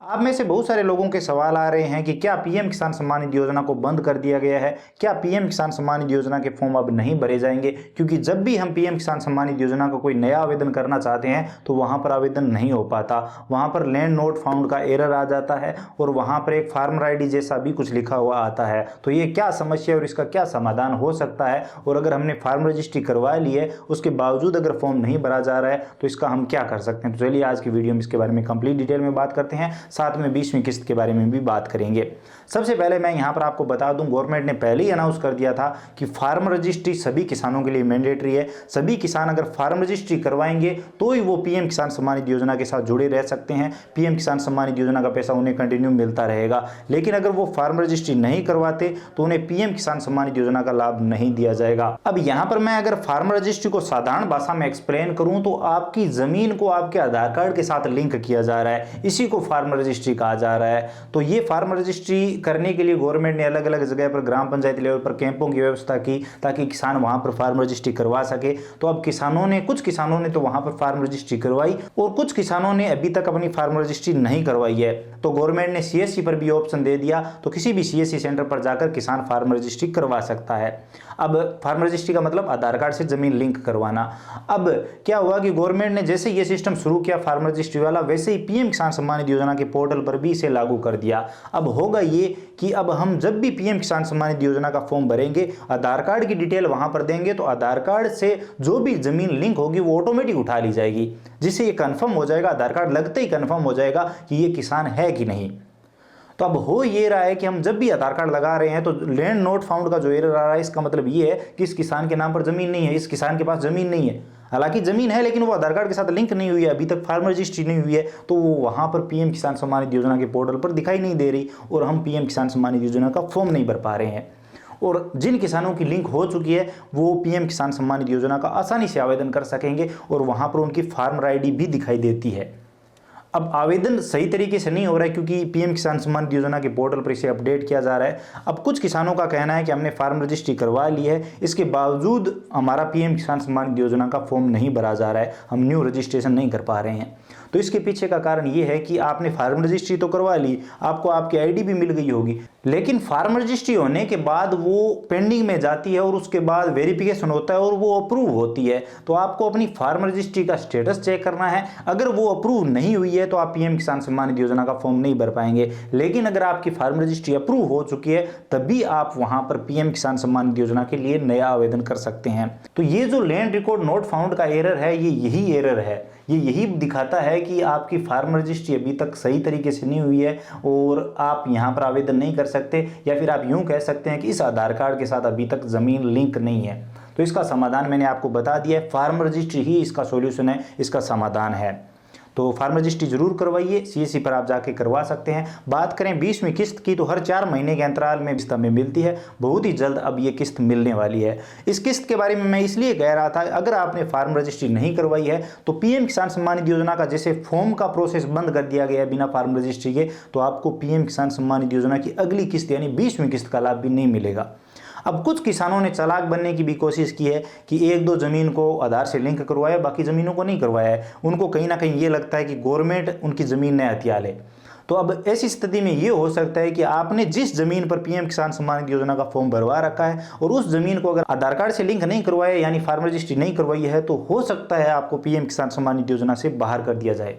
आप में से बहुत सारे लोगों के सवाल आ रहे हैं कि क्या पीएम किसान सम्मान निधि योजना को बंद कर दिया गया है, क्या पीएम किसान सम्मान निधि योजना के फॉर्म अब नहीं भरे जाएंगे, क्योंकि जब भी हम पीएम किसान सम्मान निधि योजना का कोई नया आवेदन करना चाहते हैं तो वहां पर आवेदन नहीं हो पाता, वहां पर लैंड नोट फाउंड का एरर आ जाता है और वहां पर एक फार्मर आईडी जैसा भी कुछ लिखा हुआ आता है। तो ये क्या समस्या है और इसका क्या समाधान हो सकता है, और अगर हमने फार्म रजिस्ट्री करवा ली है उसके बावजूद अगर फॉर्म नहीं भरा जा रहा है तो इसका हम क्या कर सकते हैं। तो चलिए आज की वीडियो में इसके बारे में कंप्लीट डिटेल में बात करते हैं, साथ में 20वीं किस्त के बारे में भी बात करेंगे। सबसे पहले मैं यहां पर आपको बता दूं, गवर्नमेंट ने पहले ही अनाउंस कर दिया था कि फार्म रजिस्ट्री सभी किसानों के लिए मैंडेटरी है। सभी किसान अगर फार्म रजिस्ट्री करवाएंगे तो ही वो पीएम किसान सम्मान निधि योजना के साथ जुड़े रह सकते हैं, पीएम किसान सम्मान निधि योजना का पैसा उन्हें कंटिन्यू मिलता रहेगा। लेकिन अगर वो फार्म रजिस्ट्री नहीं करवाते तो उन्हें पीएम किसान सम्मान निधि योजना का लाभ नहीं दिया जाएगा। अब यहां पर मैं अगर फार्म रजिस्ट्री को साधारण भाषा में एक्सप्लेन करूं तो आपकी जमीन को आपके आधार कार्ड के साथ लिंक किया जा रहा है, इसी को फार्म रजिस्ट्री कहा जा रहा है। तो ये फार्म रजिस्ट्री करने के लिए गवर्नमेंट ने अलग अलग जगह पर ग्राम पंचायत लेवल पर कैंपों की व्यवस्था की ताकि किसान वहां पर फार्म रजिस्ट्री करवा सके। तो अब कुछ किसानों ने तो वहां पर फार्म रजिस्ट्री करवाई और कुछ किसानों ने अभी तक अपनी फार्म रजिस्ट्री नहीं करवाई है। तो गवर्नमेंट ने सीएससी पर भी ऑप्शन दे दिया, तो किसी भी सीएससी सेंटर पर जाकर किसान फार्म रजिस्ट्री करवा सकता है। अब फार्म रजिस्ट्री का मतलब आधार कार्ड से जमीन लिंक करवाना। अब क्या हुआ कि गवर्नमेंट ने जैसे ये सिस्टम शुरू किया फार्म रजिस्ट्री वाला, वैसे ही पीएम किसान सम्मान निधि योजना के पोर्टल पर भी इसे लागू कर दिया। अब होगा ये कि अब हम जब भी पीएम किसान सम्मान निधि योजना का फॉर्म भरेंगे, आधार कार्ड की डिटेल वहां पर देंगे तो आधार कार्ड से जो भी जमीन लिंक होगी वो ऑटोमेटिक उठा ली जाएगी, जिससे ये कंफर्म हो जाएगा, आधार कार्ड लगते ही कंफर्म हो जाएगा कि ये किसान है कि नहीं। तो अब हो ये रहा है कि हम जब भी आधार कार्ड लगा रहे हैं तो लैंड नोट फाउंड का जो एरर आ रहा है, इसका मतलब ये है कि इस किसान के नाम पर जमीन नहीं है, इस किसान के पास जमीन नहीं है। हालांकि जमीन है लेकिन वो आधार कार्ड के साथ लिंक नहीं हुई है, अभी तक फार्म रजिस्ट्री नहीं हुई है, तो वो वहां पर पीएम किसान सम्मान निधि योजना के पोर्टल पर दिखाई नहीं दे रही और हम पीएम किसान सम्मान निधि योजना का फॉर्म नहीं भर पा रहे हैं। और जिन किसानों की लिंक हो चुकी है वो पीएम किसान सम्मान निधि योजना का आसानी से आवेदन कर सकेंगे और वहां पर उनकी फार्मर आईडी भी दिखाई देती है। अब आवेदन सही तरीके से नहीं हो रहा है क्योंकि पीएम किसान सम्मान निधि योजना के पोर्टल पर इसे अपडेट किया जा रहा है। अब कुछ किसानों का कहना है कि हमने फार्म रजिस्ट्री करवा ली है, इसके बावजूद हमारा पीएम किसान सम्मान निधि योजना का फॉर्म नहीं भरा जा रहा है, हम न्यू रजिस्ट्रेशन नहीं कर पा रहे हैं। तो इसके पीछे का कारण ये है कि आपने फार्म रजिस्ट्री तो करवा ली, आपको आपकी आईडी भी मिल गई होगी, लेकिन फार्म रजिस्ट्री होने के बाद वो पेंडिंग में जाती है और उसके बाद वेरिफिकेशन होता है और वो अप्रूव होती है। तो आपको अपनी फार्म रजिस्ट्री का स्टेटस चेक करना है, अगर वो अप्रूव नहीं हुई है तो आप पीएम किसान सम्मान निधि योजना का फॉर्म नहीं भर पाएंगे। लेकिन अगर आपकी फार्म रजिस्ट्री अप्रूव हो चुकी है तभी आप वहां पर पीएम किसान सम्मान निधि योजना के लिए नया आवेदन कर सकते हैं। तो ये जो लैंड रिकॉर्ड नोट फाउंड का एरर है, ये यही एरर है, ये यही दिखाता है कि आपकी फार्म रजिस्ट्री अभी तक सही तरीके से नहीं हुई है और आप यहाँ पर आवेदन नहीं कर सकते, या फिर आप यूं कह सकते हैं कि इस आधार कार्ड के साथ अभी तक जमीन लिंक नहीं है। तो इसका समाधान मैंने आपको बता दिया है, फार्म रजिस्ट्री ही इसका सॉल्यूशन है, इसका समाधान है। तो फार्म रजिस्ट्री जरूर करवाइए, सीएससी पर आप जाके करवा सकते हैं। बात करें 20वीं किस्त की तो हर 4 महीने के अंतराल में किस्त हमें मिलती है, बहुत ही जल्द अब ये किस्त मिलने वाली है। इस किस्त के बारे में मैं इसलिए कह रहा था, अगर आपने फार्म रजिस्ट्री नहीं करवाई है तो पीएम किसान सम्मान निधि योजना का जैसे फॉर्म का प्रोसेस बंद कर दिया गया है बिना फार्म रजिस्ट्री के, तो आपको पीएम किसान सम्मान निधि योजना की अगली किस्त यानी 20वीं किस्त का लाभ भी नहीं मिलेगा। अब कुछ किसानों ने चालाक बनने की भी कोशिश की है कि 1-2 जमीन को आधार से लिंक करवाया, बाकी जमीनों को नहीं करवाया है। उनको कहीं ना कहीं ये लगता है कि गवर्नमेंट उनकी जमीन न हथिया ले। तो अब ऐसी स्थिति में ये हो सकता है कि आपने जिस जमीन पर पीएम किसान सम्मान निधि योजना का फॉर्म भरवा रखा है और उस जमीन को अगर आधार कार्ड से लिंक नहीं करवाया यानी फार्म रजिस्ट्री नहीं करवाई है, तो हो सकता है आपको पीएम किसान सम्मान निधि योजना से बाहर कर दिया जाए।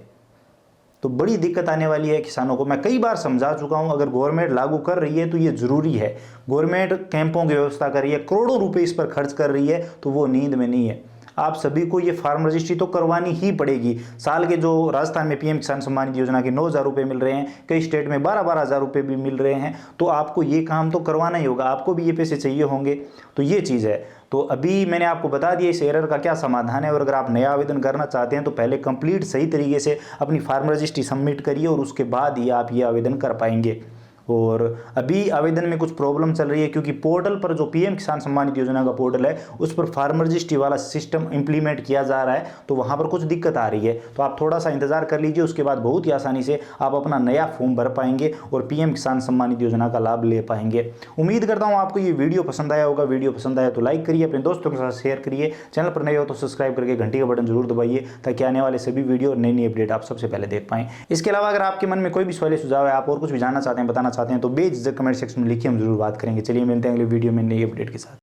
तो बड़ी दिक्कत आने वाली है किसानों को। मैं कई बार समझा चुका हूं, अगर गवर्नमेंट लागू कर रही है तो ये जरूरी है। गवर्नमेंट कैंपों की व्यवस्था कर रही है, करोड़ों रुपए इस पर खर्च कर रही है, तो वो नींद में नहीं है। आप सभी को ये फार्म रजिस्ट्री तो करवानी ही पड़ेगी। साल के जो राजस्थान में पीएम किसान सम्मान निधि योजना के 9,000 रुपये मिल रहे हैं, कई स्टेट में 12-12 हज़ार रुपये भी मिल रहे हैं, तो आपको ये काम तो करवाना ही होगा, आपको भी ये पैसे चाहिए होंगे। तो ये चीज़ है। तो अभी मैंने आपको बता दिया इस एरर का क्या समाधान है, और अगर आप नया आवेदन करना चाहते हैं तो पहले कंप्लीट सही तरीके से अपनी फार्म रजिस्ट्री सबमिट करिए और उसके बाद ही आप ये आवेदन कर पाएंगे। और अभी आवेदन में कुछ प्रॉब्लम चल रही है, क्योंकि पोर्टल पर जो पीएम किसान सम्मान निधि योजना का पोर्टल है उस पर फार्मर रजिस्ट्री वाला सिस्टम इंप्लीमेंट किया जा रहा है, तो वहां पर कुछ दिक्कत आ रही है। तो आप थोड़ा सा इंतजार कर लीजिए, उसके बाद बहुत ही आसानी से आप अपना नया फॉर्म भर पाएंगे और पीएम किसान सम्मान निधि योजना का लाभ ले पाएंगे। उम्मीद करता हूं आपको ये वीडियो पसंद आया होगा। वीडियो पसंद आया तो लाइक करिए, अपने दोस्तों के साथ शेयर करिए, चैनल पर नए हो तो सब्सक्राइब करके घंटी का बटन जरूर दबाइए, ताकि आने वाले सभी वीडियो और नई नई अपडेट आप सबसे पहले देख पाएं। इसके अलावा अगर आपके मन में कोई भी सवाल सुझाव है, आप और कुछ भी जानना चाहते हैं, बताना चाहते हैं, तो बेझिझक कमेंट सेक्शन में लिखिए, हम जरूर बात करेंगे। चलिए मिलते हैं अगले वीडियो में नई अपडेट के साथ।